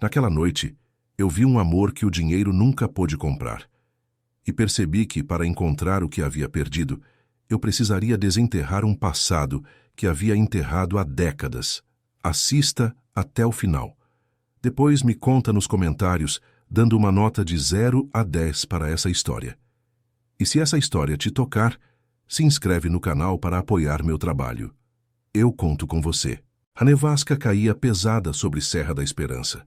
Naquela noite, eu vi um amor que o dinheiro nunca pôde comprar. E percebi que, para encontrar o que havia perdido, eu precisaria desenterrar um passado que havia enterrado há décadas. Assista até o final. Depois me conta nos comentários, dando uma nota de 0 a 10 para essa história. E se essa história te tocar, se inscreve no canal para apoiar meu trabalho. Eu conto com você. A nevasca caía pesada sobre Serra da Esperança.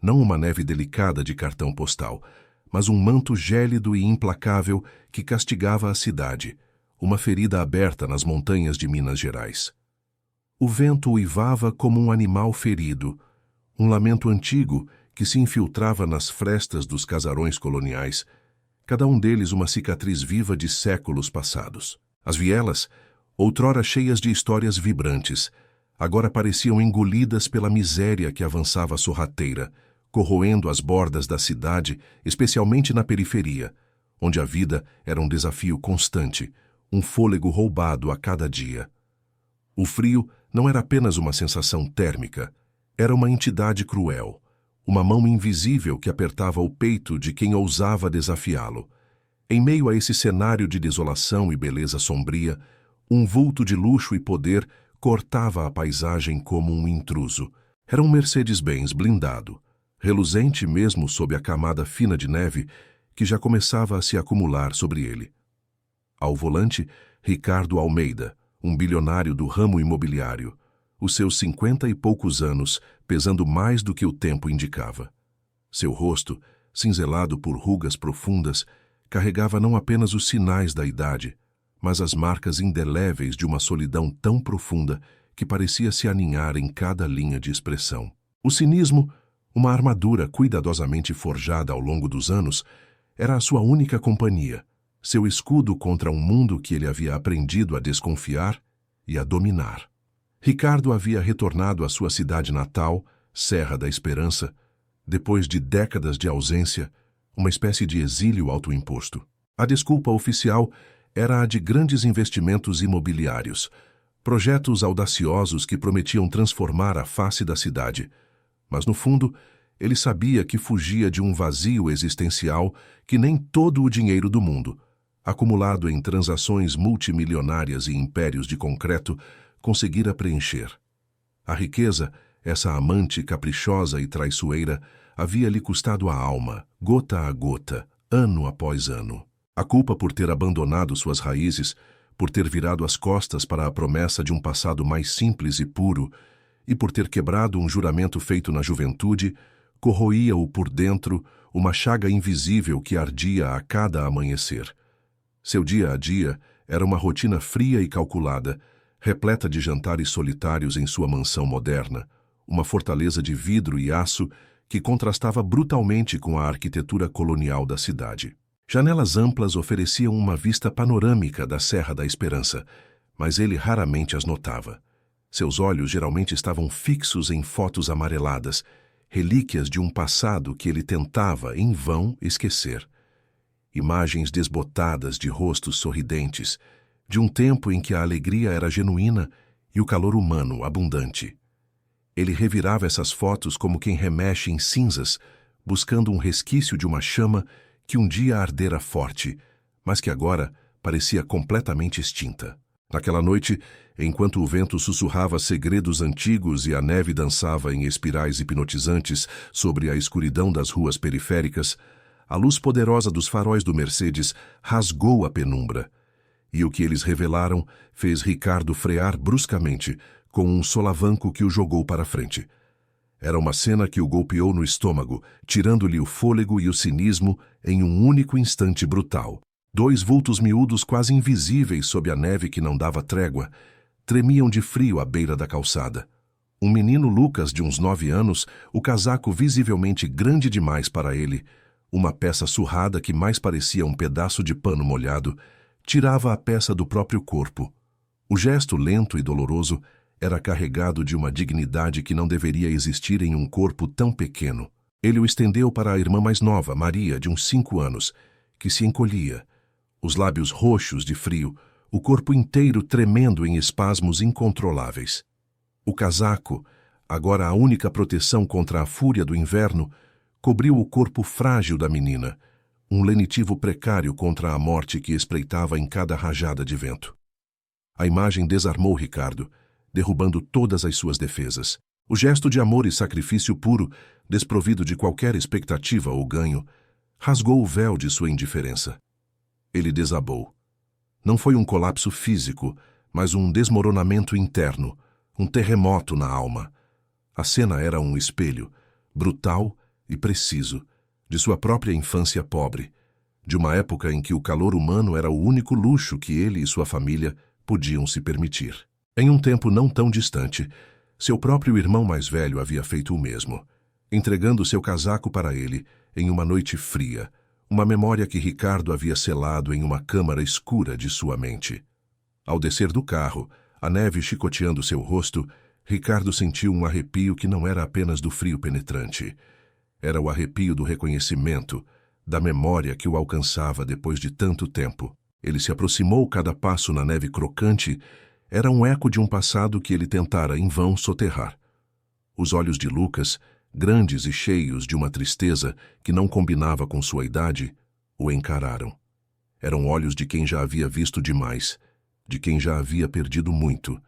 Não uma neve delicada de cartão postal, mas um manto gélido e implacável que castigava a cidade, uma ferida aberta nas montanhas de Minas Gerais. O vento uivava como um animal ferido, um lamento antigo que se infiltrava nas frestas dos casarões coloniais, cada um deles uma cicatriz viva de séculos passados. As vielas, outrora cheias de histórias vibrantes, agora pareciam engolidas pela miséria que avançava sorrateira, corroendo as bordas da cidade, especialmente na periferia, onde a vida era um desafio constante, um fôlego roubado a cada dia. O frio não era apenas uma sensação térmica, era uma entidade cruel, uma mão invisível que apertava o peito de quem ousava desafiá-lo. Em meio a esse cenário de desolação e beleza sombria, um vulto de luxo e poder cortava a paisagem como um intruso. Era um Mercedes-Benz blindado, reluzente mesmo sob a camada fina de neve que já começava a se acumular sobre ele. Ao volante, Ricardo Almeida, um bilionário do ramo imobiliário, os seus 50 e poucos anos pesando mais do que o tempo indicava. Seu rosto, cinzelado por rugas profundas, carregava não apenas os sinais da idade, mas as marcas indeléveis de uma solidão tão profunda que parecia se aninhar em cada linha de expressão. O cinismo, uma armadura cuidadosamente forjada ao longo dos anos, era a sua única companhia, seu escudo contra um mundo que ele havia aprendido a desconfiar e a dominar. Ricardo havia retornado à sua cidade natal, Serra da Esperança, depois de décadas de ausência, uma espécie de exílio autoimposto. A desculpa oficial era a de grandes investimentos imobiliários, projetos audaciosos que prometiam transformar a face da cidade. Mas, no fundo, ele sabia que fugia de um vazio existencial que nem todo o dinheiro do mundo, acumulado em transações multimilionárias e impérios de concreto, conseguira preencher. A riqueza, essa amante caprichosa e traiçoeira, havia-lhe custado a alma, gota a gota, ano após ano. A culpa por ter abandonado suas raízes, por ter virado as costas para a promessa de um passado mais simples e puro, e por ter quebrado um juramento feito na juventude, corroía-o por dentro uma chaga invisível que ardia a cada amanhecer. Seu dia a dia era uma rotina fria e calculada, repleta de jantares solitários em sua mansão moderna, uma fortaleza de vidro e aço que contrastava brutalmente com a arquitetura colonial da cidade. Janelas amplas ofereciam uma vista panorâmica da Serra da Esperança, mas ele raramente as notava. Seus olhos geralmente estavam fixos em fotos amareladas, relíquias de um passado que ele tentava, em vão, esquecer. Imagens desbotadas de rostos sorridentes, de um tempo em que a alegria era genuína e o calor humano abundante. Ele revirava essas fotos como quem remexe em cinzas, buscando um resquício de uma chama que um dia ardera forte, mas que agora parecia completamente extinta. Naquela noite, enquanto o vento sussurrava segredos antigos e a neve dançava em espirais hipnotizantes sobre a escuridão das ruas periféricas, a luz poderosa dos faróis do Mercedes rasgou a penumbra, e o que eles revelaram fez Ricardo frear bruscamente, com um solavanco que o jogou para frente. Era uma cena que o golpeou no estômago, tirando-lhe o fôlego e o cinismo em um único instante brutal. Dois vultos miúdos quase invisíveis sob a neve que não dava trégua, tremiam de frio à beira da calçada. Um menino Lucas de uns 9 anos, o casaco visivelmente grande demais para ele, uma peça surrada que mais parecia um pedaço de pano molhado, tirava a peça do próprio corpo. O gesto lento e doloroso era carregado de uma dignidade que não deveria existir em um corpo tão pequeno. Ele o estendeu para a irmã mais nova, Maria, de uns 5 anos, que se encolhia, os lábios roxos de frio, o corpo inteiro tremendo em espasmos incontroláveis. O casaco, Agora a única proteção contra a fúria do inverno cobriu o corpo frágil da menina, um lenitivo precário contra a morte que espreitava em cada rajada de vento. A imagem desarmou Ricardo, derrubando todas as suas defesas. O gesto de amor e sacrifício puro, desprovido de qualquer expectativa ou ganho, rasgou o véu de sua indiferença. Ele desabou. Não foi um colapso físico, mas um desmoronamento interno, um terremoto na alma. A cena era um espelho, brutal e preciso, de sua própria infância pobre, de uma época em que o calor humano era o único luxo que ele e sua família podiam se permitir. Em um tempo não tão distante, seu próprio irmão mais velho havia feito o mesmo, entregando seu casaco para ele em uma noite fria, uma memória que Ricardo havia selado em uma câmara escura de sua mente. Ao descer do carro, a neve chicoteando seu rosto, Ricardo sentiu um arrepio que não era apenas do frio penetrante. Era o arrepio do reconhecimento, da memória que o alcançava depois de tanto tempo. Ele se aproximou cada passo na neve crocante. Era um eco de um passado que ele tentara em vão soterrar. Os olhos de Lucas, grandes e cheios de uma tristeza que não combinava com sua idade, o encararam. Eram olhos de quem já havia visto demais, de quem já havia perdido muito.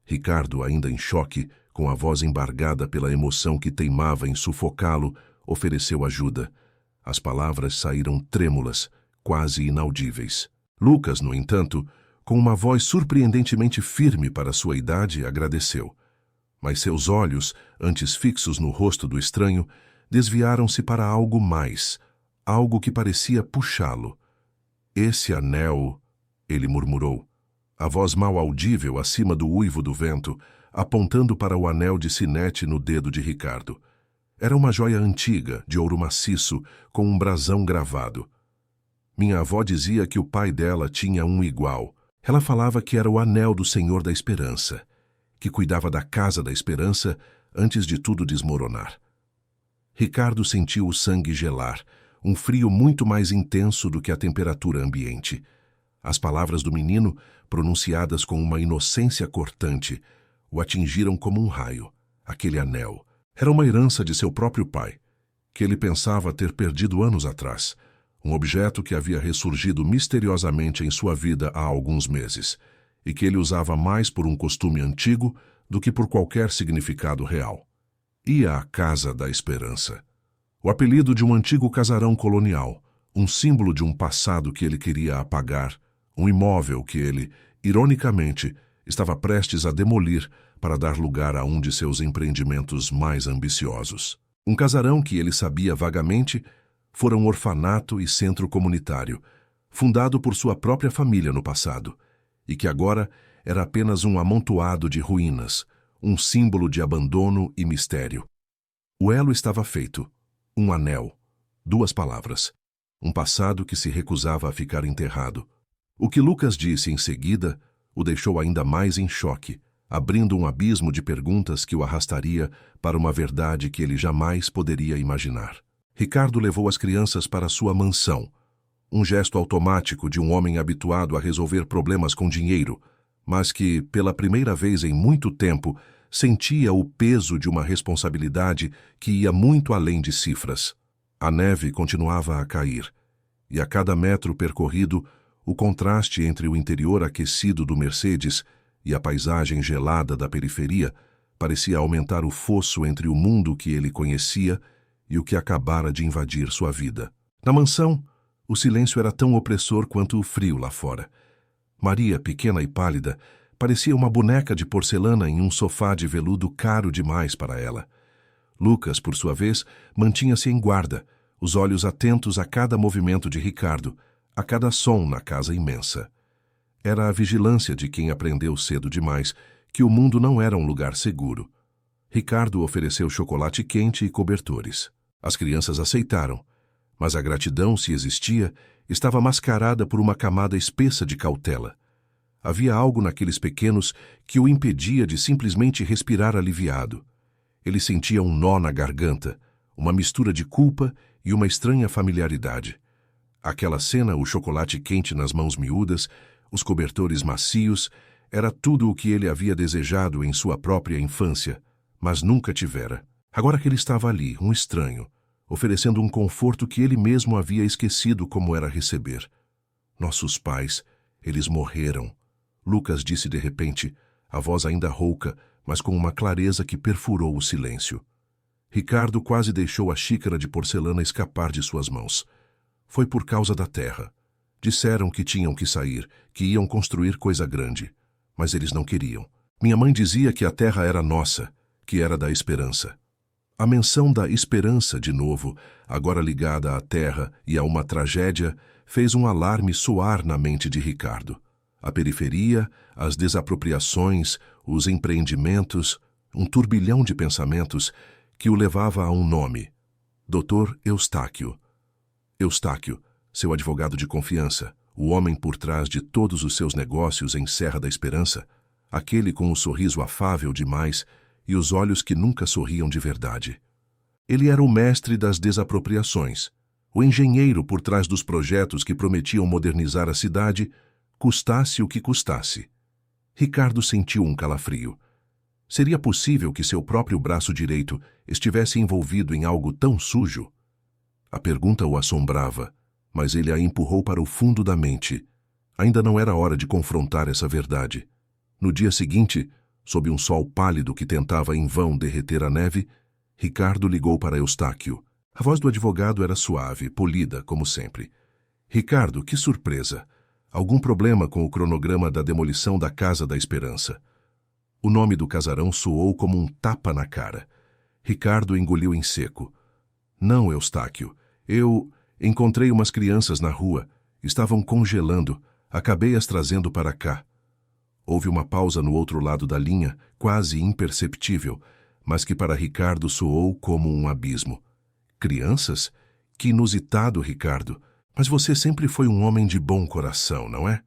Ricardo, ainda em choque, com a voz embargada pela emoção que teimava em sufocá-lo, ofereceu ajuda. As palavras saíram trêmulas, quase inaudíveis. Lucas, no entanto, com uma voz surpreendentemente firme para sua idade, agradeceu. Mas seus olhos, antes fixos no rosto do estranho, desviaram-se para algo mais, algo que parecia puxá-lo. Esse anel, ele murmurou, a voz mal audível acima do uivo do vento, apontando para o anel de sinete no dedo de Ricardo. Era uma joia antiga, de ouro maciço, com um brasão gravado. Minha avó dizia que o pai dela tinha um igual. Ela falava que era o anel do Senhor da Esperança, que cuidava da casa da esperança antes de tudo desmoronar. Ricardo sentiu o sangue gelar, um frio muito mais intenso do que a temperatura ambiente. As palavras do menino, pronunciadas com uma inocência cortante, o atingiram como um raio. Aquele anel era uma herança de seu próprio pai, que ele pensava ter perdido anos atrás, um objeto que havia ressurgido misteriosamente em sua vida há alguns meses, e que ele usava mais por um costume antigo do que por qualquer significado real. Ia à Casa da Esperança. O apelido de um antigo casarão colonial, um símbolo de um passado que ele queria apagar, um imóvel que ele, ironicamente, estava prestes a demolir para dar lugar a um de seus empreendimentos mais ambiciosos. Um casarão que ele sabia vagamente fora um orfanato e centro comunitário, fundado por sua própria família no passado, e que agora era apenas um amontoado de ruínas, um símbolo de abandono e mistério. O elo estava feito, um anel, 2 palavras, um passado que se recusava a ficar enterrado. O que Lucas disse em seguida o deixou ainda mais em choque, abrindo um abismo de perguntas que o arrastaria para uma verdade que ele jamais poderia imaginar. Ricardo levou as crianças para sua mansão, um gesto automático de um homem habituado a resolver problemas com dinheiro, mas que, pela primeira vez em muito tempo, sentia o peso de uma responsabilidade que ia muito além de cifras. A neve continuava a cair, e a cada metro percorrido, o contraste entre o interior aquecido do Mercedes e a paisagem gelada da periferia parecia aumentar o fosso entre o mundo que ele conhecia e o que acabara de invadir sua vida. Na mansão, o silêncio era tão opressor quanto o frio lá fora. Maria, pequena e pálida, parecia uma boneca de porcelana em um sofá de veludo caro demais para ela. Lucas, por sua vez, mantinha-se em guarda, os olhos atentos a cada movimento de Ricardo, a cada som na casa imensa. Era a vigilância de quem aprendeu cedo demais que o mundo não era um lugar seguro. Ricardo ofereceu chocolate quente e cobertores. As crianças aceitaram, mas a gratidão, se existia, estava mascarada por uma camada espessa de cautela. Havia algo naqueles pequenos que o impedia de simplesmente respirar aliviado. Ele sentia um nó na garganta, uma mistura de culpa e uma estranha familiaridade. Aquela cena, o chocolate quente nas mãos miúdas, os cobertores macios, era tudo o que ele havia desejado em sua própria infância, mas nunca tivera. Agora que ele estava ali, um estranho, oferecendo um conforto que ele mesmo havia esquecido como era receber. Nossos pais, eles morreram, Lucas disse de repente, a voz ainda rouca, mas com uma clareza que perfurou o silêncio. Ricardo quase deixou a xícara de porcelana escapar de suas mãos. Foi por causa da terra. Disseram que tinham que sair, que iam construir coisa grande. Mas eles não queriam. Minha mãe dizia que a terra era nossa, que era da esperança. A menção da esperança, de novo, agora ligada à terra e a uma tragédia, fez um alarme soar na mente de Ricardo. A periferia, as desapropriações, os empreendimentos, um turbilhão de pensamentos que o levava a um nome: Dr. Eustáquio. Eustáquio, seu advogado de confiança, o homem por trás de todos os seus negócios em Serra da Esperança, aquele com o sorriso afável demais e os olhos que nunca sorriam de verdade. Ele era o mestre das desapropriações, o engenheiro por trás dos projetos que prometiam modernizar a cidade, custasse o que custasse. Ricardo sentiu um calafrio. Seria possível que seu próprio braço direito estivesse envolvido em algo tão sujo? A pergunta o assombrava, mas ele a empurrou para o fundo da mente. Ainda não era hora de confrontar essa verdade. No dia seguinte, sob um sol pálido que tentava em vão derreter a neve, Ricardo ligou para Eustáquio. A voz do advogado era suave, polida, como sempre. Ricardo, que surpresa! Algum problema com o cronograma da demolição da Casa da Esperança? O nome do casarão soou como um tapa na cara. Ricardo engoliu em seco. Não, Eustáquio. Eu encontrei umas crianças na rua. Estavam congelando. Acabei as trazendo para cá. Houve uma pausa no outro lado da linha, quase imperceptível, mas que para Ricardo soou como um abismo. Crianças? Que inusitado, Ricardo. Mas você sempre foi um homem de bom coração, não é?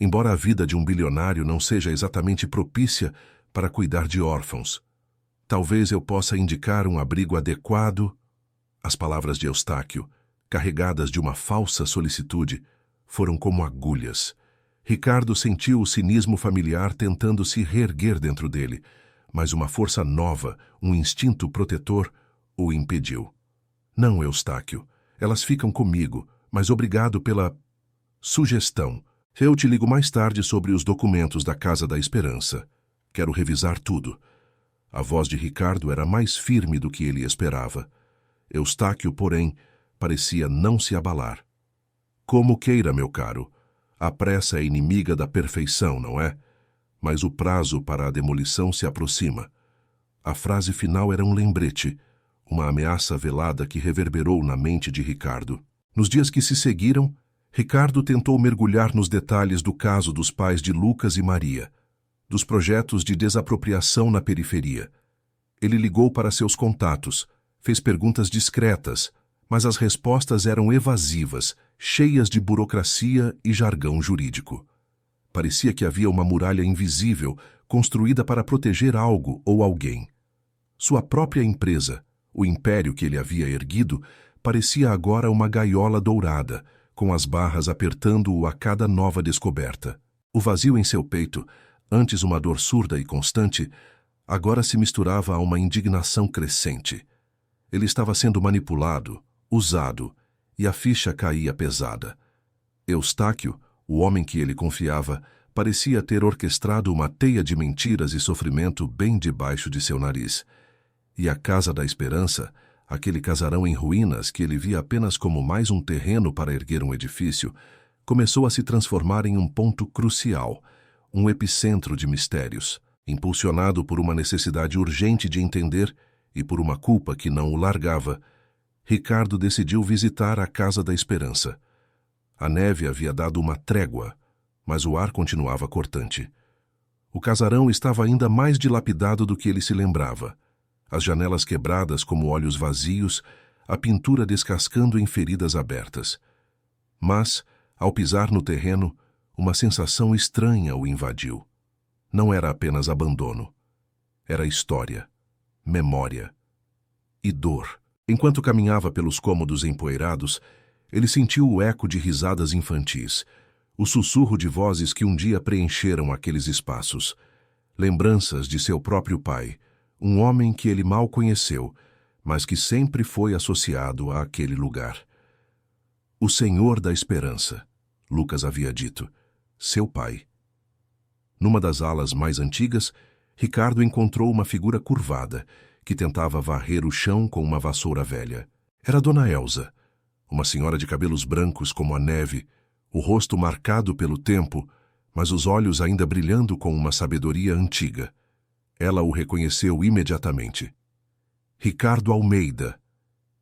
Embora a vida de um bilionário não seja exatamente propícia para cuidar de órfãos. Talvez eu possa indicar um abrigo adequado. As palavras de Eustáquio, carregadas de uma falsa solicitude, foram como agulhas. Ricardo sentiu o cinismo familiar tentando se reerguer dentro dele, mas uma força nova, um instinto protetor, o impediu. Não, Eustáquio, elas ficam comigo, mas obrigado pela sugestão. Eu te ligo mais tarde sobre os documentos da Casa da Esperança. Quero revisar tudo. A voz de Ricardo era mais firme do que ele esperava. Eustáquio, porém, parecia não se abalar. Como queira, meu caro. A pressa é inimiga da perfeição, não é? Mas o prazo para a demolição se aproxima. A frase final era um lembrete, uma ameaça velada que reverberou na mente de Ricardo. Nos dias que se seguiram, Ricardo tentou mergulhar nos detalhes do caso dos pais de Lucas e Maria, dos projetos de desapropriação na periferia. Ele ligou para seus contatos, fez perguntas discretas, mas as respostas eram evasivas, cheias de burocracia e jargão jurídico. Parecia que havia uma muralha invisível construída para proteger algo ou alguém. Sua própria empresa, o império que ele havia erguido, parecia agora uma gaiola dourada, com as barras apertando-o a cada nova descoberta. O vazio em seu peito, antes uma dor surda e constante, agora se misturava a uma indignação crescente. Ele estava sendo manipulado, usado, e a ficha caía pesada. Eustáquio, o homem que ele confiava, parecia ter orquestrado uma teia de mentiras e sofrimento bem debaixo de seu nariz. E a Casa da Esperança, aquele casarão em ruínas que ele via apenas como mais um terreno para erguer um edifício, começou a se transformar em um ponto crucial, um epicentro de mistérios, impulsionado por uma necessidade urgente de entender e por uma culpa que não o largava. Ricardo decidiu visitar a Casa da Esperança. A neve havia dado uma trégua, mas o ar continuava cortante. O casarão estava ainda mais dilapidado do que ele se lembrava. As janelas quebradas como olhos vazios, a pintura descascando em feridas abertas. Mas, ao pisar no terreno, uma sensação estranha o invadiu. Não era apenas abandono. Era história, memória e dor. Enquanto caminhava pelos cômodos empoeirados, ele sentiu o eco de risadas infantis, o sussurro de vozes que um dia preencheram aqueles espaços. Lembranças de seu próprio pai, um homem que ele mal conheceu, mas que sempre foi associado àquele lugar. O Senhor da Esperança, Lucas havia dito, seu pai. Numa das alas mais antigas, Ricardo encontrou uma figura curvada, que tentava varrer o chão com uma vassoura velha. Era Dona Elsa, uma senhora de cabelos brancos como a neve, o rosto marcado pelo tempo, mas os olhos ainda brilhando com uma sabedoria antiga. Ela o reconheceu imediatamente. Ricardo Almeida,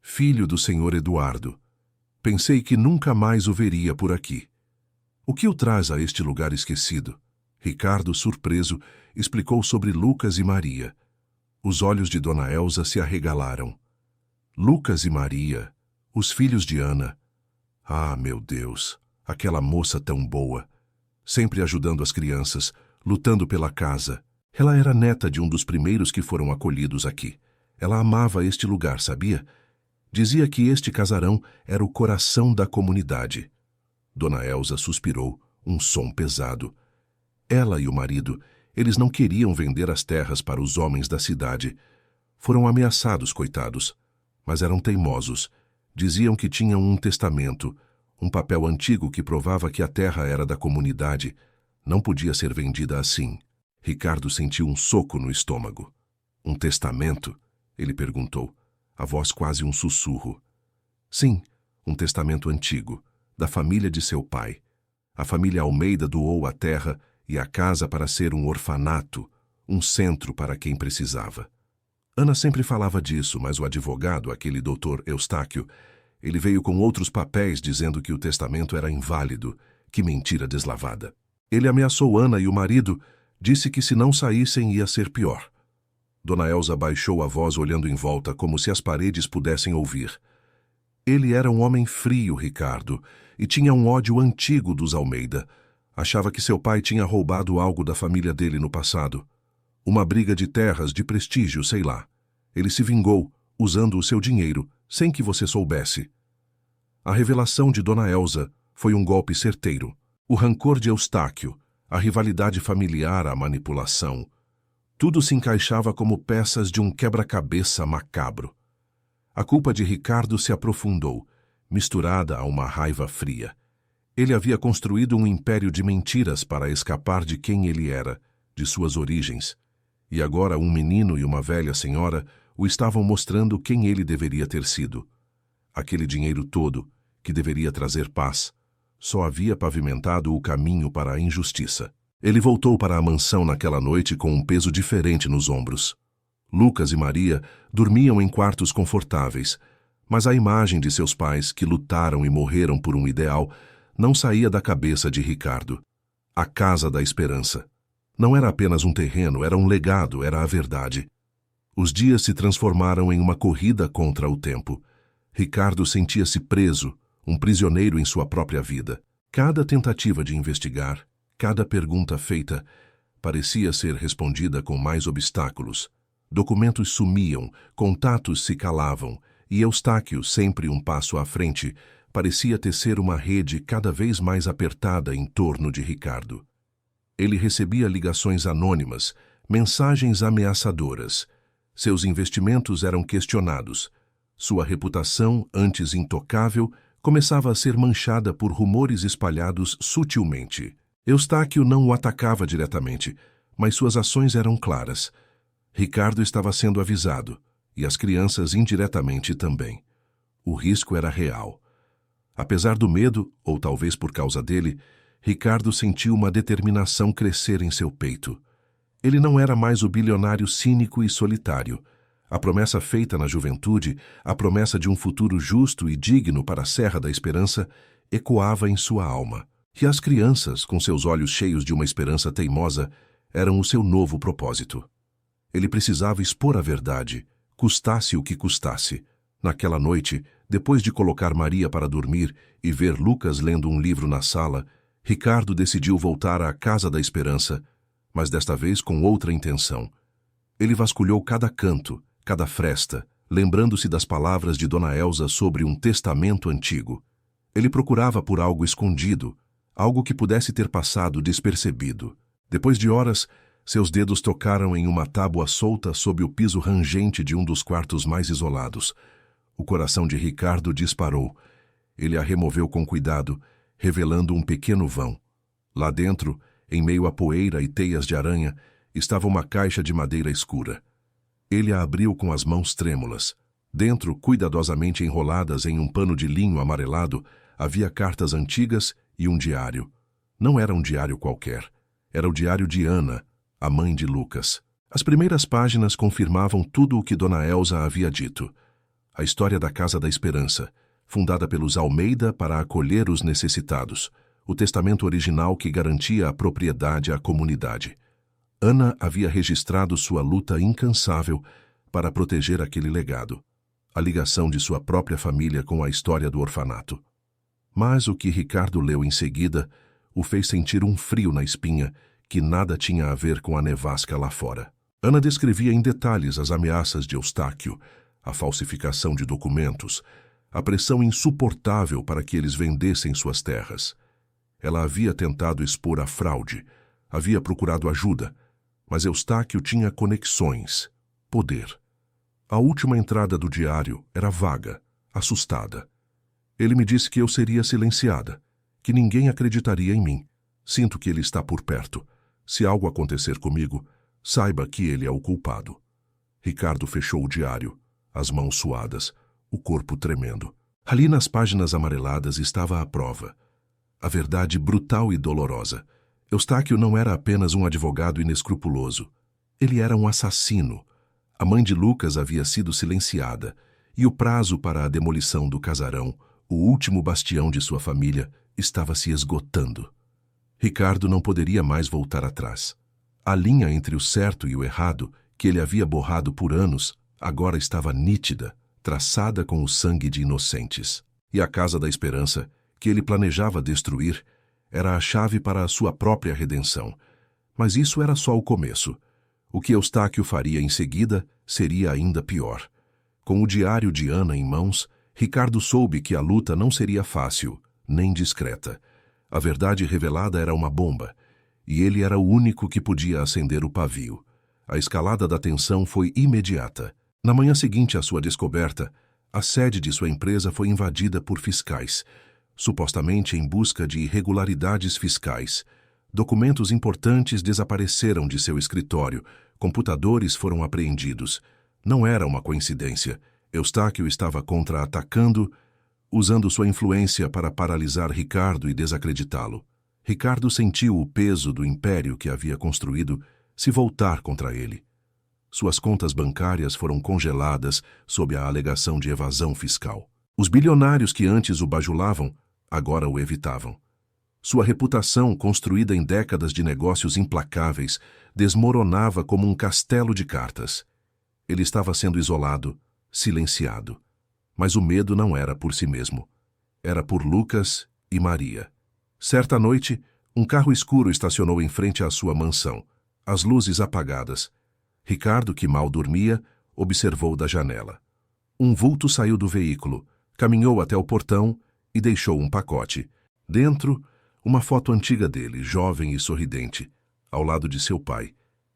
filho do senhor Eduardo. Pensei que nunca mais o veria por aqui. O que o traz a este lugar esquecido? Ricardo, surpreso, explicou sobre Lucas e Maria. Os olhos de Dona Elsa se arregalaram. Lucas e Maria, os filhos de Ana. Ah, meu Deus, aquela moça tão boa, sempre ajudando as crianças, lutando pela casa. Ela era neta de um dos primeiros que foram acolhidos aqui. Ela amava este lugar, sabia? Dizia que este casarão era o coração da comunidade. Dona Elsa suspirou, um som pesado. Ela e o marido, eles não queriam vender as terras para os homens da cidade. Foram ameaçados, coitados, mas eram teimosos. Diziam que tinham um testamento, um papel antigo que provava que a terra era da comunidade. Não podia ser vendida assim. Ricardo sentiu um soco no estômago. Um testamento? Ele perguntou, a voz quase um sussurro. Sim, um testamento antigo, da família de seu pai. A família Almeida doou a terra e a casa para ser um orfanato, um centro para quem precisava. Ana sempre falava disso, mas o advogado, aquele doutor Eustáquio, ele veio com outros papéis dizendo que o testamento era inválido. Que mentira deslavada. Ele ameaçou Ana e o marido, disse que se não saíssem ia ser pior. Dona Elsa baixou a voz olhando em volta como se as paredes pudessem ouvir. Ele era um homem frio, Ricardo, e tinha um ódio antigo dos Almeida. Achava que seu pai tinha roubado algo da família dele no passado. Uma briga de terras, de prestígio, sei lá. Ele se vingou, usando o seu dinheiro, sem que você soubesse. A revelação de Dona Elsa foi um golpe certeiro. O rancor de Eustáquio, a rivalidade familiar, a manipulação. Tudo se encaixava como peças de um quebra-cabeça macabro. A culpa de Ricardo se aprofundou, misturada a uma raiva fria. Ele havia construído um império de mentiras para escapar de quem ele era, de suas origens. E agora um menino e uma velha senhora o estavam mostrando quem ele deveria ter sido. Aquele dinheiro todo, que deveria trazer paz, só havia pavimentado o caminho para a injustiça. Ele voltou para a mansão naquela noite com um peso diferente nos ombros. Lucas e Maria dormiam em quartos confortáveis, mas a imagem de seus pais, que lutaram e morreram por um ideal, não saía da cabeça de Ricardo. A Casa da Esperança. Não era apenas um terreno, era um legado, era a verdade. Os dias se transformaram em uma corrida contra o tempo. Ricardo sentia-se preso, um prisioneiro em sua própria vida. Cada tentativa de investigar, cada pergunta feita, parecia ser respondida com mais obstáculos. Documentos sumiam, contatos se calavam, e Eustáquio, sempre um passo à frente, parecia tecer uma rede cada vez mais apertada em torno de Ricardo. Ele recebia ligações anônimas, mensagens ameaçadoras. Seus investimentos eram questionados. Sua reputação, antes intocável, começava a ser manchada por rumores espalhados sutilmente. Eustáquio não o atacava diretamente, mas suas ações eram claras. Ricardo estava sendo avisado, e as crianças indiretamente também. O risco era real. Apesar do medo, ou talvez por causa dele, Ricardo sentiu uma determinação crescer em seu peito. Ele não era mais o bilionário cínico e solitário. A promessa feita na juventude, a promessa de um futuro justo e digno para a Serra da Esperança, ecoava em sua alma. E as crianças, com seus olhos cheios de uma esperança teimosa, eram o seu novo propósito. Ele precisava expor a verdade, custasse o que custasse. Naquela noite, depois de colocar Maria para dormir e ver Lucas lendo um livro na sala, Ricardo decidiu voltar à Casa da Esperança, mas desta vez com outra intenção. Ele vasculhou cada canto, cada fresta, lembrando-se das palavras de Dona Elsa sobre um testamento antigo. Ele procurava por algo escondido, algo que pudesse ter passado despercebido. Depois de horas, Seus dedos tocaram em uma tábua solta sob o piso rangente de um dos quartos mais isolados. O coração de Ricardo disparou. Ele a removeu com cuidado, revelando um pequeno vão. Lá dentro, em meio a poeira e teias de aranha, estava uma caixa de madeira escura. Ele a abriu com as mãos trêmulas. Dentro, cuidadosamente enroladas em um pano de linho amarelado, havia cartas antigas e um diário. Não era um diário qualquer. Era o diário de Ana, a mãe de Lucas. As primeiras páginas confirmavam tudo o que Dona Elsa havia dito. A história da Casa da Esperança, fundada pelos Almeida para acolher os necessitados. O testamento original que garantia a propriedade à comunidade. Ana havia registrado sua luta incansável para proteger aquele legado. A ligação de sua própria família com a história do orfanato. Mas o que Ricardo leu em seguida o fez sentir um frio na espinha que nada tinha a ver com a nevasca lá fora. Ana descrevia em detalhes as ameaças de Eustáquio, a falsificação de documentos, a pressão insuportável para que eles vendessem suas terras. Ela havia tentado expor a fraude, havia procurado ajuda, mas Eustáquio tinha conexões, poder. A última entrada do diário era vaga, assustada. Ele me disse que eu seria silenciada, que ninguém acreditaria em mim. Sinto que ele está por perto. Se algo acontecer comigo, saiba que ele é o culpado. Ricardo fechou o diário, as mãos suadas, o corpo tremendo. Ali nas páginas amareladas estava a prova. A verdade brutal e dolorosa. Eustáquio não era apenas um advogado inescrupuloso. Ele era um assassino. A mãe de Lucas havia sido silenciada, e o prazo para a demolição do casarão, o último bastião de sua família, estava se esgotando. Ricardo não poderia mais voltar atrás. A linha entre o certo e o errado, que ele havia borrado por anos, agora estava nítida, traçada com o sangue de inocentes. E a Casa da Esperança, que ele planejava destruir, era a chave para a sua própria redenção. Mas isso era só o começo. O que Eustáquio faria em seguida seria ainda pior. Com o diário de Ana em mãos, Ricardo soube que a luta não seria fácil, nem discreta. A verdade revelada era uma bomba, e ele era o único que podia acender o pavio. A escalada da tensão foi imediata. Na manhã seguinte à sua descoberta, a sede de sua empresa foi invadida por fiscais, supostamente em busca de irregularidades fiscais. Documentos importantes desapareceram de seu escritório, computadores foram apreendidos. Não era uma coincidência. Eustáquio estava contra-atacando, usando sua influência para paralisar Ricardo e desacreditá-lo. Ricardo sentiu o peso do império que havia construído se voltar contra ele. Suas contas bancárias foram congeladas sob a alegação de evasão fiscal. Os bilionários que antes o bajulavam, agora o evitavam. Sua reputação, construída em décadas de negócios implacáveis, desmoronava como um castelo de cartas. Ele estava sendo isolado, silenciado. Mas o medo não era por si mesmo. Era por Lucas e Maria. Certa noite, um carro escuro estacionou em frente à sua mansão, as luzes apagadas. Ricardo, que mal dormia, observou da janela. Um vulto saiu do veículo, caminhou até o portão e deixou um pacote. Dentro, uma foto antiga dele, jovem e sorridente, ao lado de seu pai,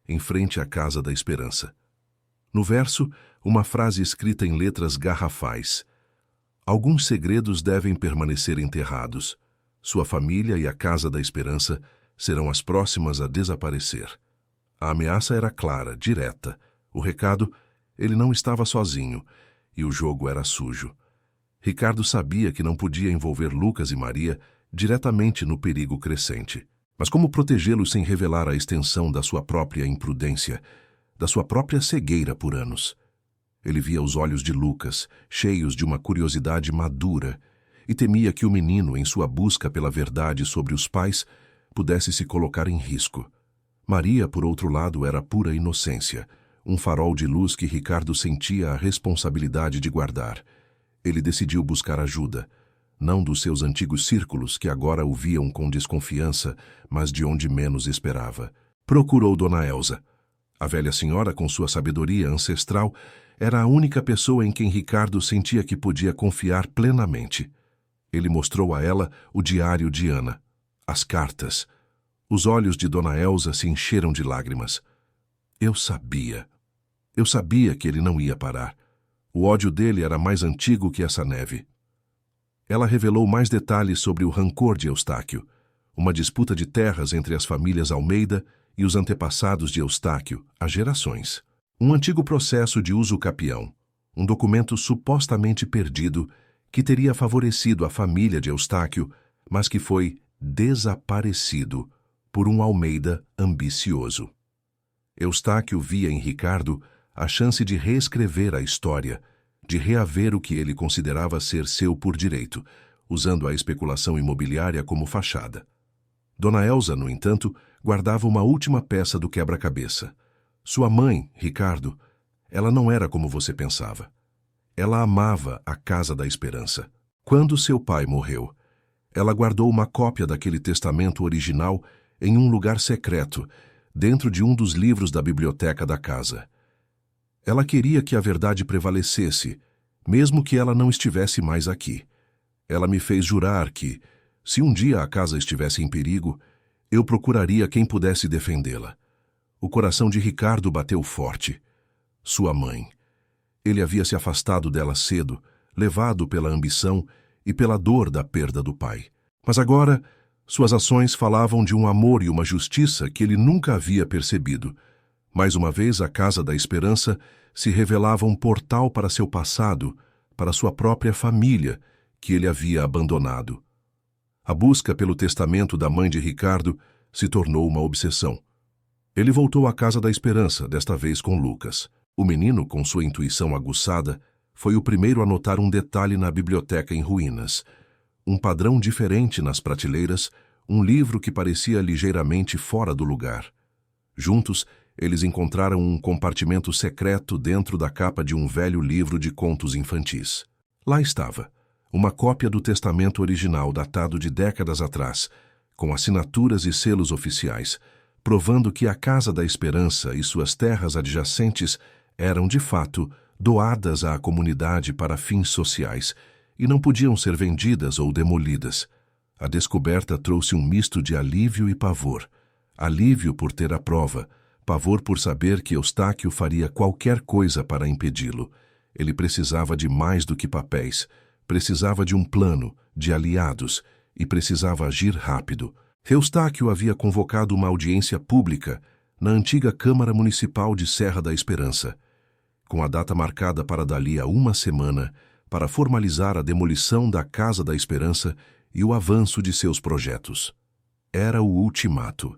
em frente à Casa da Esperança. No verso, uma frase escrita em letras garrafais. Alguns segredos devem permanecer enterrados. Sua família e a Casa da Esperança serão as próximas a desaparecer. A ameaça era clara, direta. O recado, ele não estava sozinho, e o jogo era sujo. Ricardo sabia que não podia envolver Lucas e Maria diretamente no perigo crescente. Mas como protegê-los sem revelar a extensão da sua própria imprudência, da sua própria cegueira por anos? Ele via os olhos de Lucas, cheios de uma curiosidade madura, e temia que o menino, em sua busca pela verdade sobre os pais, pudesse se colocar em risco. Maria, por outro lado, era pura inocência, um farol de luz que Ricardo sentia a responsabilidade de guardar. Ele decidiu buscar ajuda, não dos seus antigos círculos que agora o viam com desconfiança, mas de onde menos esperava. Procurou Dona Elsa. A velha senhora, com sua sabedoria ancestral, era a única pessoa em quem Ricardo sentia que podia confiar plenamente. Ele mostrou a ela o diário de Ana, as cartas, Os olhos de Dona Elsa se encheram de lágrimas. Eu sabia que ele não ia parar. O ódio dele era mais antigo que essa neve. Ela revelou mais detalhes sobre o rancor de Eustáquio, uma disputa de terras entre as famílias Almeida e os antepassados de Eustáquio, há gerações. Um antigo processo de uso capião, um documento supostamente perdido que teria favorecido a família de Eustáquio, mas que foi desaparecido por um Almeida ambicioso. Eustáquio via em Ricardo a chance de reescrever a história, de reaver o que ele considerava ser seu por direito, usando a especulação imobiliária como fachada. Dona Elsa, no entanto, guardava uma última peça do quebra-cabeça. Sua mãe, Ricardo, ela não era como você pensava. Ela amava a Casa da Esperança. Quando seu pai morreu, ela guardou uma cópia daquele testamento original em um lugar secreto, dentro de um dos livros da biblioteca da casa. Ela queria que a verdade prevalecesse, mesmo que ela não estivesse mais aqui. Ela me fez jurar que, se um dia a casa estivesse em perigo, eu procuraria quem pudesse defendê-la. O coração de Ricardo bateu forte. Sua mãe. Ele havia se afastado dela cedo, levado pela ambição e pela dor da perda do pai. Mas agora, suas ações falavam de um amor e uma justiça que ele nunca havia percebido. Mais uma vez, a Casa da Esperança se revelava um portal para seu passado, para sua própria família, que ele havia abandonado. A busca pelo testamento da mãe de Ricardo se tornou uma obsessão. Ele voltou à Casa da Esperança, desta vez com Lucas. O menino, com sua intuição aguçada, foi o primeiro a notar um detalhe na biblioteca em ruínas. Um padrão diferente nas prateleiras, um livro que parecia ligeiramente fora do lugar. Juntos, eles encontraram um compartimento secreto dentro da capa de um velho livro de contos infantis. Lá estava, uma cópia do testamento original datado de décadas atrás, com assinaturas e selos oficiais, provando que a Casa da Esperança e suas terras adjacentes eram, de fato, doadas à comunidade para fins sociais e não podiam ser vendidas ou demolidas. A descoberta trouxe um misto de alívio e pavor. Alívio por ter a prova, pavor por saber que Eustáquio faria qualquer coisa para impedi-lo. Ele precisava de mais do que papéis, precisava de um plano, de aliados, e precisava agir rápido. Eustáquio havia convocado uma audiência pública na antiga Câmara Municipal de Serra da Esperança, com a data marcada para dali a uma semana, para formalizar a demolição da Casa da Esperança e o avanço de seus projetos. Era o ultimato.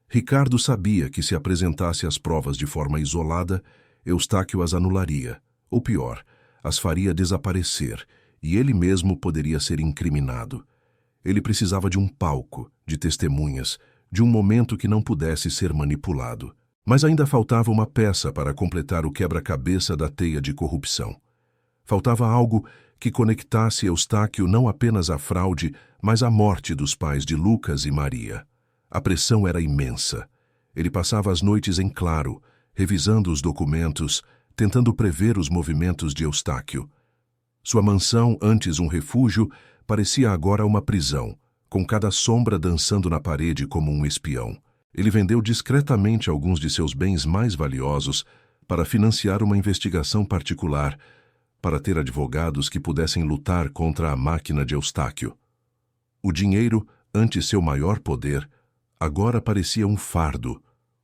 Ricardo sabia que se apresentasse as provas de forma isolada, Eustáquio as anularia, ou pior, as faria desaparecer, e ele mesmo poderia ser incriminado. Ele precisava de um palco, de testemunhas, de um momento que não pudesse ser manipulado. Mas ainda faltava uma peça para completar o quebra-cabeça da teia de corrupção. Faltava algo que conectasse Eustáquio não apenas à fraude, mas à morte dos pais de Lucas e Maria. A pressão era imensa. Ele passava as noites em claro, revisando os documentos, tentando prever os movimentos de Eustáquio. Sua mansão, antes um refúgio, parecia agora uma prisão, com cada sombra dançando na parede como um espião. Ele vendeu discretamente alguns de seus bens mais valiosos para financiar uma investigação particular, para ter advogados que pudessem lutar contra a máquina de Eustáquio. O dinheiro, antes seu maior poder, agora parecia um fardo,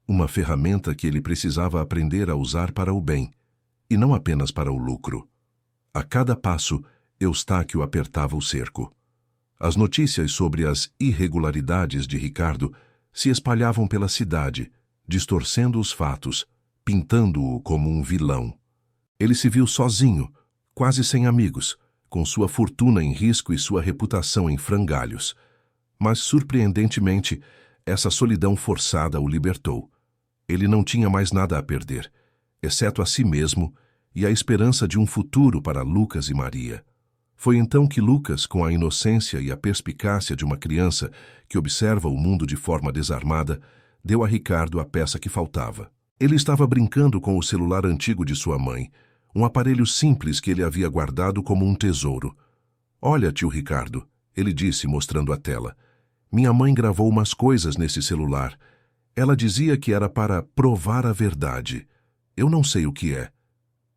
uma ferramenta que ele precisava aprender a usar para o bem, e não apenas para o lucro. A cada passo, Eustáquio apertava o cerco. As notícias sobre as irregularidades de Ricardo se espalhavam pela cidade, distorcendo os fatos, pintando-o como um vilão. Ele se viu sozinho, quase sem amigos, com sua fortuna em risco e sua reputação em frangalhos. Mas, surpreendentemente, essa solidão forçada o libertou. Ele não tinha mais nada a perder, exceto a si mesmo e a esperança de um futuro para Lucas e Maria. Foi então que Lucas, com a inocência e a perspicácia de uma criança que observa o mundo de forma desarmada, deu a Ricardo a peça que faltava. Ele estava brincando com o celular antigo de sua mãe, um aparelho simples que ele havia guardado como um tesouro. "Olha, tio Ricardo", ele disse, mostrando a tela. Minha mãe gravou umas coisas nesse celular. Ela dizia que era para provar a verdade. Eu não sei o que é.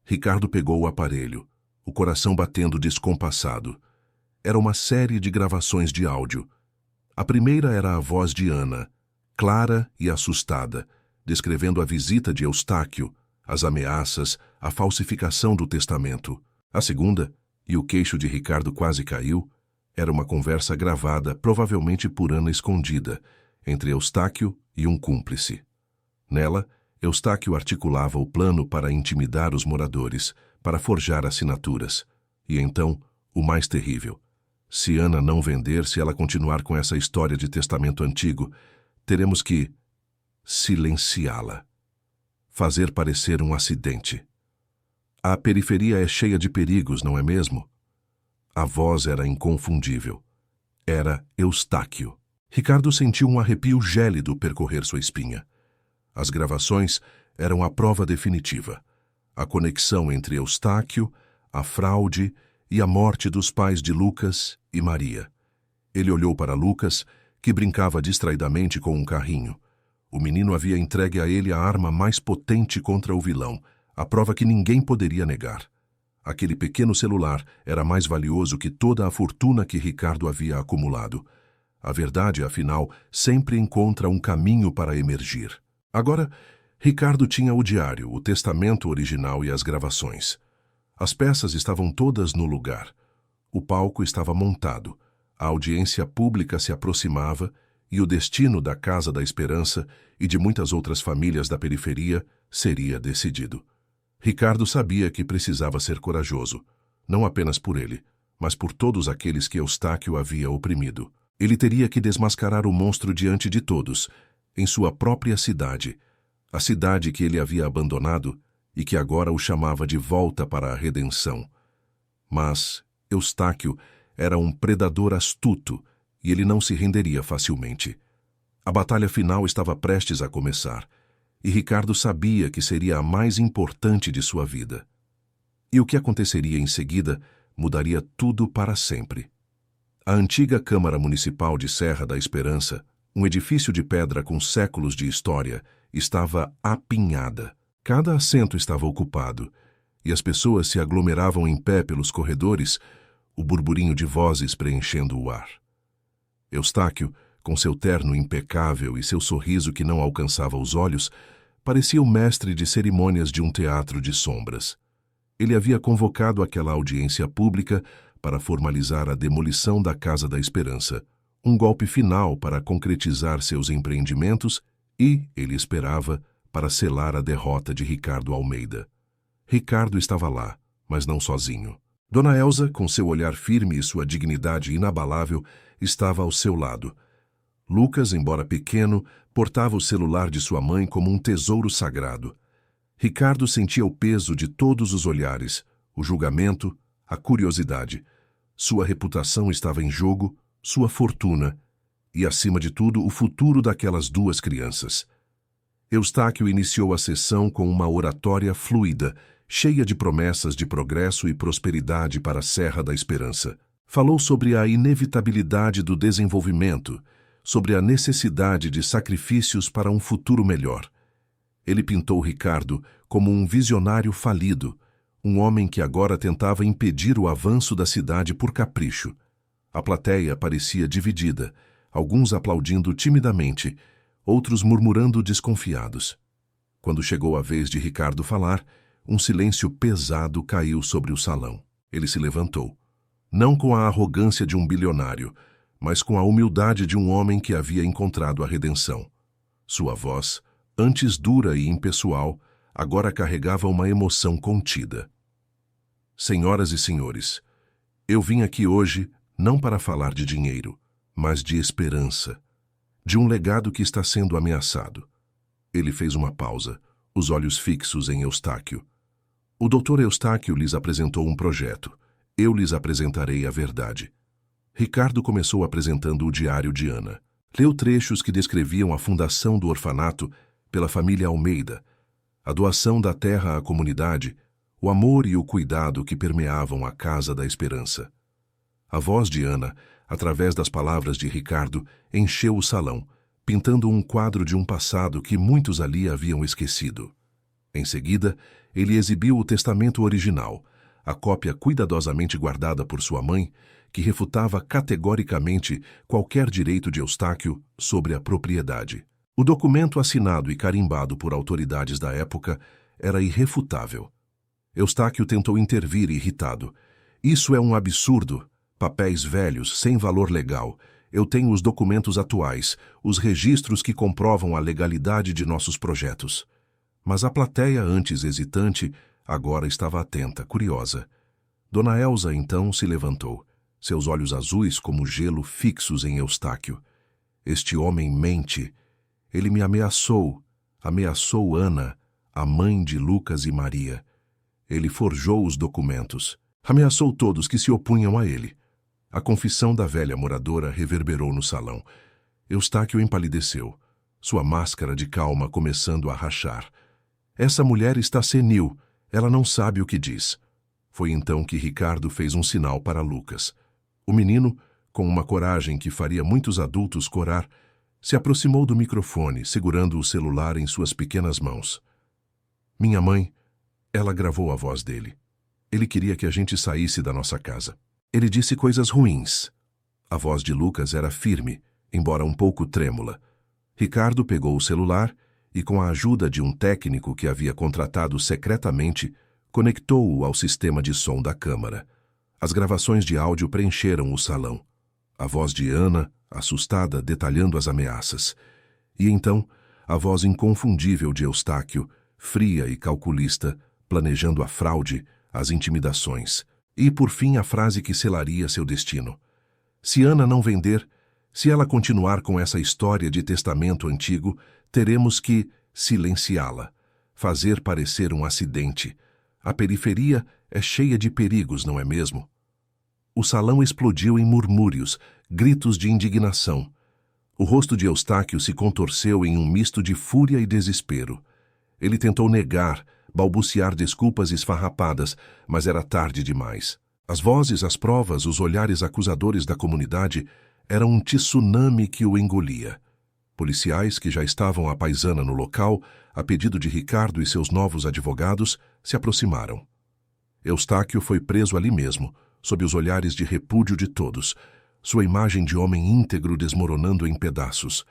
Ricardo pegou o aparelho, o coração batendo descompassado. Era uma série de gravações de áudio. A primeira era a voz de Ana, clara e assustada, descrevendo a visita de Eustáquio, as ameaças, a falsificação do testamento. A segunda, e o queixo de Ricardo quase caiu, era uma conversa gravada, provavelmente por Ana escondida, entre Eustáquio e um cúmplice. Nela, Eustáquio articulava o plano para intimidar os moradores, para forjar assinaturas. E então, o mais terrível. Se Ana não vender, se ela continuar com essa história de testamento antigo, teremos que silenciá-la. Fazer parecer um acidente. A periferia é cheia de perigos, não é mesmo? A voz era inconfundível. Era Eustáquio. Ricardo sentiu um arrepio gélido percorrer sua espinha. As gravações eram a prova definitiva. A conexão entre Eustáquio, a fraude e a morte dos pais de Lucas e Maria. Ele olhou para Lucas, que brincava distraidamente com um carrinho. O menino havia entregue a ele a arma mais potente contra o vilão, a prova que ninguém poderia negar. Aquele pequeno celular era mais valioso que toda a fortuna que Ricardo havia acumulado. A verdade, afinal, sempre encontra um caminho para emergir. Agora, Ricardo tinha o diário, o testamento original e as gravações. As peças estavam todas no lugar. O palco estava montado. A audiência pública se aproximava e o destino da Casa da Esperança e de muitas outras famílias da periferia seria decidido. Ricardo sabia que precisava ser corajoso, não apenas por ele, mas por todos aqueles que Eustáquio havia oprimido. Ele teria que desmascarar o monstro diante de todos, em sua própria cidade, a cidade que ele havia abandonado e que agora o chamava de volta para a redenção. Mas Eustáquio era um predador astuto e ele não se renderia facilmente. A batalha final estava prestes a começar, e Ricardo sabia que seria a mais importante de sua vida. E o que aconteceria em seguida mudaria tudo para sempre. A antiga Câmara Municipal de Serra da Esperança, um edifício de pedra com séculos de história, estava apinhada. Cada assento estava ocupado, e as pessoas se aglomeravam em pé pelos corredores, o burburinho de vozes preenchendo o ar. Eustáquio, com seu terno impecável e seu sorriso que não alcançava os olhos, parecia o mestre de cerimônias de um teatro de sombras. Ele havia convocado aquela audiência pública para formalizar a demolição da Casa da Esperança, um golpe final para concretizar seus empreendimentos e, ele esperava, para selar a derrota de Ricardo Almeida. Ricardo estava lá, mas não sozinho. Dona Elza, com seu olhar firme e sua dignidade inabalável, estava ao seu lado. Lucas, embora pequeno, portava o celular de sua mãe como um tesouro sagrado. Ricardo sentia o peso de todos os olhares, o julgamento, a curiosidade. Sua reputação estava em jogo, sua fortuna e, acima de tudo, o futuro daquelas duas crianças. Eustáquio iniciou a sessão com uma oratória fluida, cheia de promessas de progresso e prosperidade para a Serra da Esperança. Falou sobre a inevitabilidade do desenvolvimento, sobre a necessidade de sacrifícios para um futuro melhor. Ele pintou Ricardo como um visionário falido, um homem que agora tentava impedir o avanço da cidade por capricho. A plateia parecia dividida, alguns aplaudindo timidamente, outros murmurando desconfiados. Quando chegou a vez de Ricardo falar, um silêncio pesado caiu sobre o salão. Ele se levantou, não com a arrogância de um bilionário, mas com a humildade de um homem que havia encontrado a redenção. Sua voz, antes dura e impessoal, agora carregava uma emoção contida. Senhoras e senhores, eu vim aqui hoje não para falar de dinheiro, mas de esperança, de um legado que está sendo ameaçado. Ele fez uma pausa, os olhos fixos em Eustáquio. O Dr. Eustáquio lhes apresentou um projeto. Eu lhes apresentarei a verdade. Ricardo começou apresentando o diário de Ana. Leu trechos que descreviam a fundação do orfanato pela família Almeida, a doação da terra à comunidade, o amor e o cuidado que permeavam a Casa da Esperança. A voz de Ana, através das palavras de Ricardo, encheu o salão, pintando um quadro de um passado que muitos ali haviam esquecido. Em seguida, ele exibiu o testamento original, a cópia cuidadosamente guardada por sua mãe, que refutava categoricamente qualquer direito de Eustáquio sobre a propriedade. O documento assinado e carimbado por autoridades da época era irrefutável. Eustáquio tentou intervir irritado. Isso é um absurdo. Papéis velhos, sem valor legal. Eu tenho os documentos atuais, os registros que comprovam a legalidade de nossos projetos. Mas a plateia, antes hesitante, agora estava atenta, curiosa. Dona Elsa, então, se levantou, seus olhos azuis como gelo fixos em Eustáquio. Este homem mente. Ele me ameaçou Ana, a mãe de Lucas e Maria. Ele forjou os documentos. Ameaçou todos que se opunham a ele. A confissão da velha moradora reverberou no salão. Eustáquio empalideceu, sua máscara de calma começando a rachar. Essa mulher está senil, ela não sabe o que diz. Foi então que Ricardo fez um sinal para Lucas. O menino, com uma coragem que faria muitos adultos corar, se aproximou do microfone, segurando o celular em suas pequenas mãos. Minha mãe, ela gravou a voz dele. Ele queria que a gente saísse da nossa casa. Ele disse coisas ruins. A voz de Lucas era firme, embora um pouco trêmula. Ricardo pegou o celular e, com a ajuda de um técnico que havia contratado secretamente, conectou-o ao sistema de som da câmara. As gravações de áudio preencheram o salão. A voz de Ana, assustada, detalhando as ameaças. E então, a voz inconfundível de Eustáquio, fria e calculista, planejando a fraude, as intimidações. E, por fim, a frase que selaria seu destino. Se Ana não vender, se ela continuar com essa história de testamento antigo, teremos que silenciá-la, fazer parecer um acidente. A periferia é cheia de perigos, não é mesmo? O salão explodiu em murmúrios, gritos de indignação. O rosto de Eustáquio se contorceu em um misto de fúria e desespero. Ele tentou negar, balbuciar desculpas esfarrapadas, mas era tarde demais. As vozes, as provas, os olhares acusadores da comunidade eram um tsunami que o engolia. Policiais que já estavam à paisana no local, a pedido de Ricardo e seus novos advogados, se aproximaram. Eustáquio foi preso ali mesmo, sob os olhares de repúdio de todos, sua imagem de homem íntegro desmoronando em pedaços.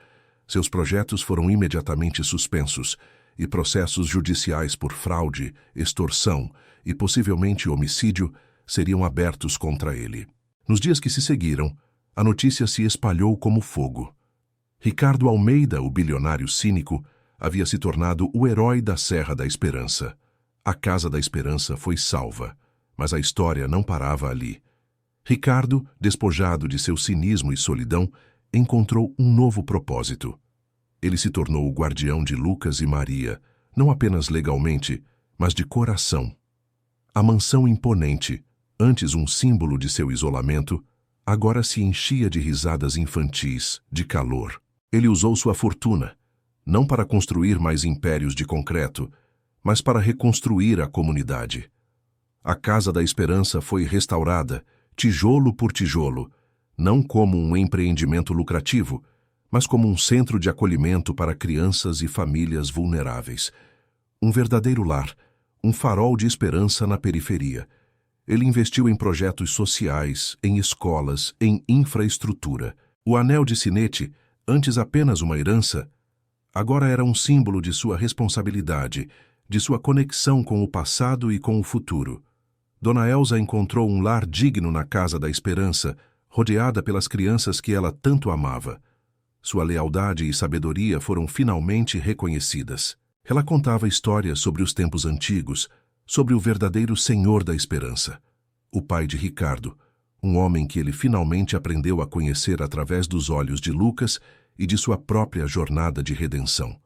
Seus projetos foram imediatamente suspensos, e processos judiciais por fraude, extorsão e possivelmente homicídio seriam abertos contra ele. Nos dias que se seguiram, a notícia se espalhou como fogo. Ricardo Almeida, o bilionário cínico, havia se tornado o herói da Serra da Esperança. A Casa da Esperança foi salva, mas a história não parava ali. Ricardo, despojado de seu cinismo e solidão, encontrou um novo propósito. Ele se tornou o guardião de Lucas e Maria, não apenas legalmente, mas de coração. A mansão imponente, antes um símbolo de seu isolamento, agora se enchia de risadas infantis, de calor. Ele usou sua fortuna, não para construir mais impérios de concreto, mas para reconstruir a comunidade. A Casa da Esperança foi restaurada, tijolo por tijolo, não como um empreendimento lucrativo, mas como um centro de acolhimento para crianças e famílias vulneráveis. Um verdadeiro lar, um farol de esperança na periferia. Ele investiu em projetos sociais, em escolas, em infraestrutura. O anel de sinete, antes apenas uma herança, agora era um símbolo de sua responsabilidade, de sua conexão com o passado e com o futuro. Dona Elsa encontrou um lar digno na Casa da Esperança, rodeada pelas crianças que ela tanto amava. Sua lealdade e sabedoria foram finalmente reconhecidas. Ela contava histórias sobre os tempos antigos, sobre o verdadeiro Senhor da Esperança, o pai de Ricardo, um homem que ele finalmente aprendeu a conhecer através dos olhos de Lucas e de sua própria jornada de redenção.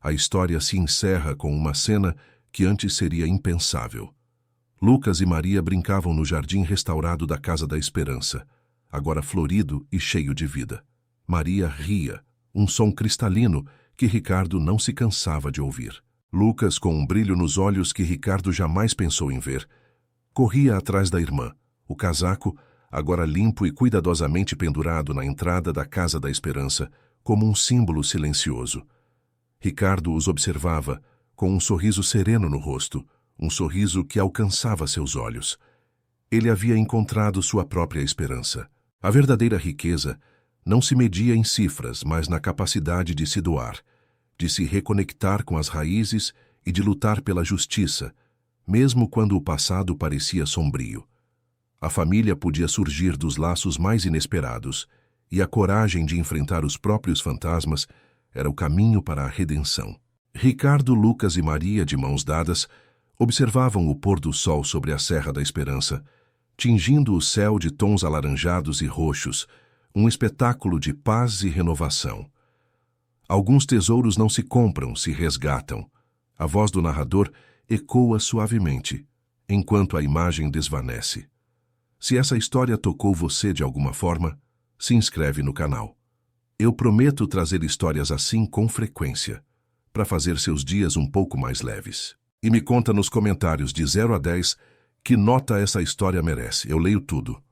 A história se encerra com uma cena que antes seria impensável. Lucas e Maria brincavam no jardim restaurado da Casa da Esperança, agora florido e cheio de vida. Maria ria, um som cristalino que Ricardo não se cansava de ouvir. Lucas, com um brilho nos olhos que Ricardo jamais pensou em ver, corria atrás da irmã, o casaco, agora limpo e cuidadosamente pendurado na entrada da Casa da Esperança, como um símbolo silencioso. Ricardo os observava, com um sorriso sereno no rosto, um sorriso que alcançava seus olhos. Ele havia encontrado sua própria esperança. A verdadeira riqueza não se media em cifras, mas na capacidade de se doar, de se reconectar com as raízes e de lutar pela justiça, mesmo quando o passado parecia sombrio. A família podia surgir dos laços mais inesperados, e a coragem de enfrentar os próprios fantasmas era o caminho para a redenção. Ricardo, Lucas e Maria, de mãos dadas, observavam o pôr do sol sobre a Serra da Esperança, tingindo o céu de tons alaranjados e roxos, um espetáculo de paz e renovação. Alguns tesouros não se compram, se resgatam. A voz do narrador ecoa suavemente, enquanto a imagem desvanece. Se essa história tocou você de alguma forma, se inscreve no canal. Eu prometo trazer histórias assim com frequência, para fazer seus dias um pouco mais leves. E me conta nos comentários de 0 a 10 que nota essa história merece. Eu leio tudo.